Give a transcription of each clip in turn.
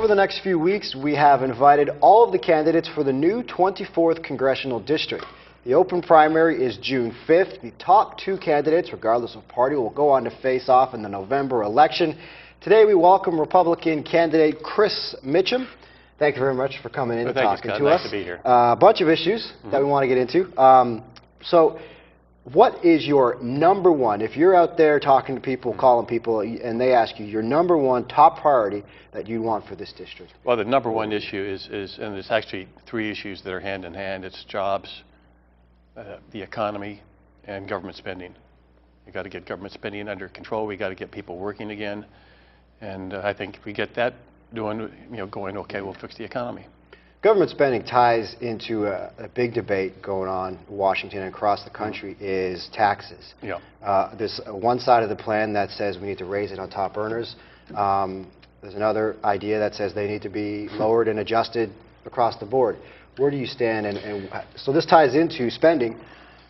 over the next few weeks, we have invited all of the candidates for the new 24th Congressional District. The open primary is June 5th. The top two candidates, regardless of party, will go on to face off in the November election. Today, we welcome Republican candidate Chris Mitchum. Thank you very much for coming in and talking to us. Nice to be here. A bunch of issues that we want to get into. So, what is your number one, if you're out there talking to people, calling people, and they ask you your number one top priority that you want for this district? Well, the number one issue is and there's actually three issues that are hand in hand. It's jobs, the economy, and government spending. We've got to get government spending under control. We've got to get people working again. And I think if we get that going okay, we'll fix the economy. Government spending ties into a big debate going on in Washington and across the country is taxes. Yeah. There's one side of the plan that says we need to raise it on top earners. There's another idea that says they need to be lowered and adjusted across the board. Where do you stand? And so this ties into spending.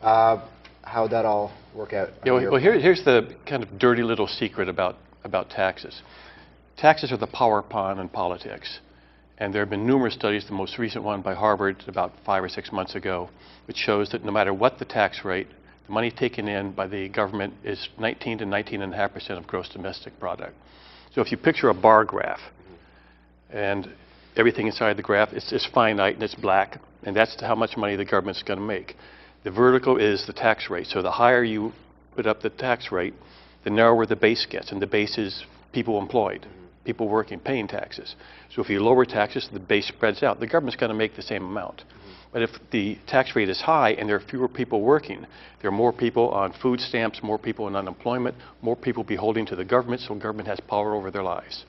How would that all work out? Yeah, well, here's the kind of dirty little secret about taxes. Taxes are the power pawn in politics. And there have been numerous studies, the most recent one by Harvard about 5 or 6 months ago, which shows that no matter what the tax rate, the money taken in by the government is 19 to 19.5% of gross domestic product. So if you picture a bar graph, and everything inside the graph is finite and it's black, and that's how much money the government's going to make. The vertical is the tax rate. So the higher you put up the tax rate, the narrower the base gets, and the base is people employed. People working, paying taxes. So if you lower taxes, the base spreads out. The government's going to make the same amount. But if the tax rate is high and there are fewer people working, there are more people on food stamps, more people in unemployment, more people beholding to the government, so government has power over their lives.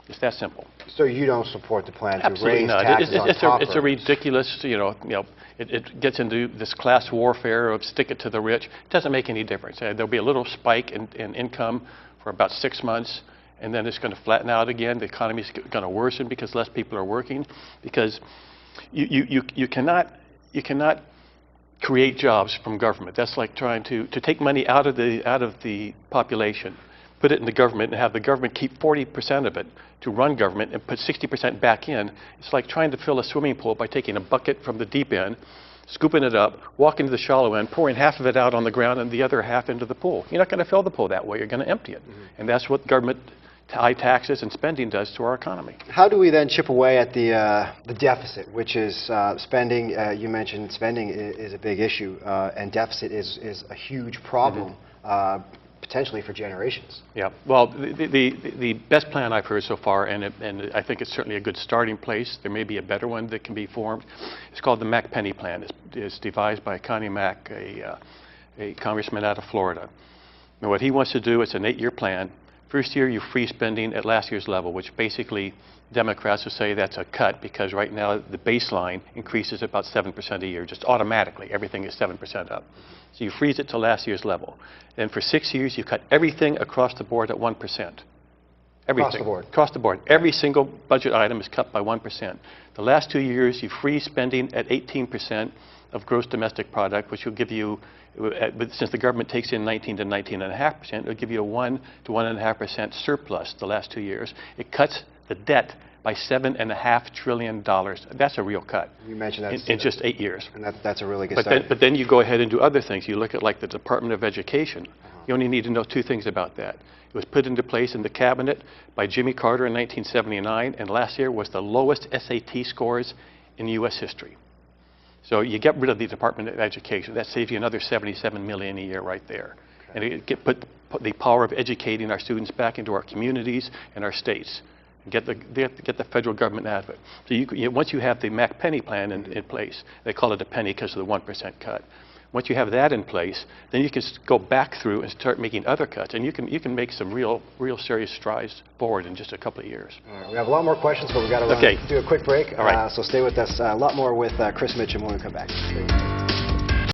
It's that simple. So you don't support the plan to Absolutely raise not. taxes on top It's a ridiculous, it gets into this class warfare of stick it to the rich. It doesn't make any difference. There'll be a little spike in income for about 6 months, and then it's going to flatten out again. The economy is going to worsen because less people are working. Because you cannot create jobs from government. That's like trying to take money out of the population, put it in the government, and have the government keep 40% of it to run government and put 60% back in. It's like trying to fill a swimming pool by taking a bucket from the deep end, scooping it up, walking to the shallow end, pouring half of it out on the ground and the other half into the pool. You're not going to fill the pool that way. You're going to empty it. And that's what government high taxes and spending does to our economy. How do we then chip away at the deficit, which is spending? You mentioned spending is a big issue, and deficit is a huge problem, potentially for generations. Yeah. Well, the best plan I've heard so far, and I think it's certainly a good starting place. There may be a better one that can be formed. It's called the Mac-Penny Plan. It's devised by Connie Mack, a congressman out of Florida. And what he wants to do, it's an 8-year plan. First year, you freeze spending at last year's level, which basically Democrats will say that's a cut because right now the baseline increases about 7% a year, just automatically. Everything is 7% up. So you freeze it to last year's level. Then for 6 years, you cut everything across the board at 1%. Everything. Across the board? Across the board. Every single budget item is cut by 1%. The last 2 years, you freeze spending at 18% of gross domestic product, which will give you, since the government takes in 19 to 19.5%, it'll give you a 1 to 1.5% surplus the last 2 years. It cuts the debt by $7.5 trillion. That's a real cut. You mentioned that in just 8 years. And that's a really good start. But then you go ahead and do other things. You look at like the Department of Education. You only need to know 2 things about that. It was put into place in the cabinet by Jimmy Carter in 1979, and last year was the lowest SAT scores in U.S. history. So you get rid of the Department of Education. That saves you another $77 million a year right there. Okay. And put the power of educating our students back into our communities and our states. Get the federal government out of it. So once you have the Mac-Penny plan in place, they call it a penny because of the 1% cut. Once you have that in place, then you can go back through and start making other cuts, and you can make some real serious strides forward in just a couple of years. All right, we have a lot more questions, but we've got to do a quick break. All right. So stay with us. A lot more with Chris Mitchum when we come back.